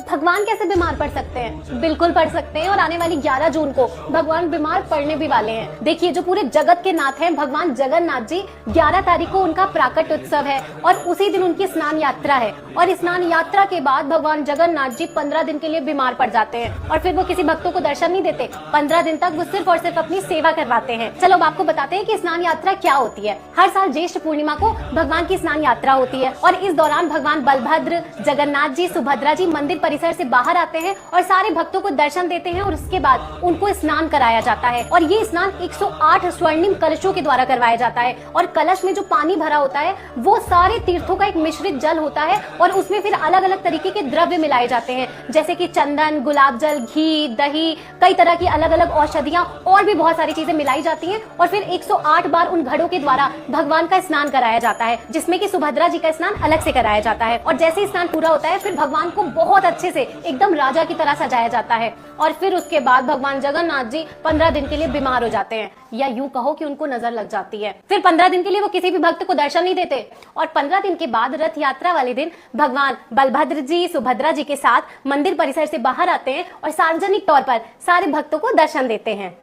भगवान कैसे बीमार पड़ सकते हैं? बिल्कुल पड़ सकते हैं, और आने वाली 11 जून को भगवान बीमार पड़ने भी वाले हैं। देखिए, जो पूरे जगत के नाथ हैं भगवान जगन्नाथ जी, 11 तारीख को उनका प्राकट उत्सव है और उसी दिन उनकी स्नान यात्रा है। और स्नान यात्रा के बाद भगवान जगन्नाथ जी 15 दिन के लिए बीमार पड़ जाते हैं और फिर वो किसी भक्तों को दर्शन नहीं देते। 15 दिन तक वो सिर्फ और सिर्फ अपनी सेवा करवाते हैं। चलो अब आपको बताते हैं कि स्नान यात्रा क्या होती है। हर साल ज्येष्ठ पूर्णिमा को भगवान की स्नान यात्रा होती है और इस दौरान भगवान बलभद्र, जगन्नाथ जी, सुभद्रा जी मंदिर परिसर से बाहर आते हैं और सारे भक्तों को दर्शन देते हैं और उसके बाद उनको स्नान कराया जाता है। और ये स्नान 108 स्वर्णिम कलशों के द्वारा करवाया जाता है और कलश में जो पानी भरा होता है वो सारे तीर्थों का एक मिश्रित जल होता है और उसमें फिर अलग अलग तरीके के द्रव्य मिलाए जाते हैं, जैसे कि चंदन, गुलाब जल, घी, दही, कई तरह की अलग अलग औषधियां और भी बहुत सारी चीजें मिलाई जाती हैं और फिर 108 बार उन घड़ों के द्वारा भगवान का स्नान कराया जाता है, जिसमें कि सुभद्रा जी का स्नान अलग से कराया जाता है। और जैसे स्नान पूरा होता है फिर भगवान को बहुत अच्छे से एकदम राजा की तरह सजाया जाता है और फिर उसके बाद भगवान जगन्नाथ जी 15 दिन के लिए बीमार हो जाते हैं, या यूं कहो कि उनको नजर लग जाती है। फिर 15 दिन के लिए वो किसी भी भक्त को दर्शन नहीं देते और 15 दिन के बाद रथ यात्रा वाले दिन भगवान बलभद्र जी, सुभद्रा जी के साथ मंदिर परिसर से बाहर आते हैं और सार्वजनिक तौर पर सारे भक्तों को दर्शन देते हैं।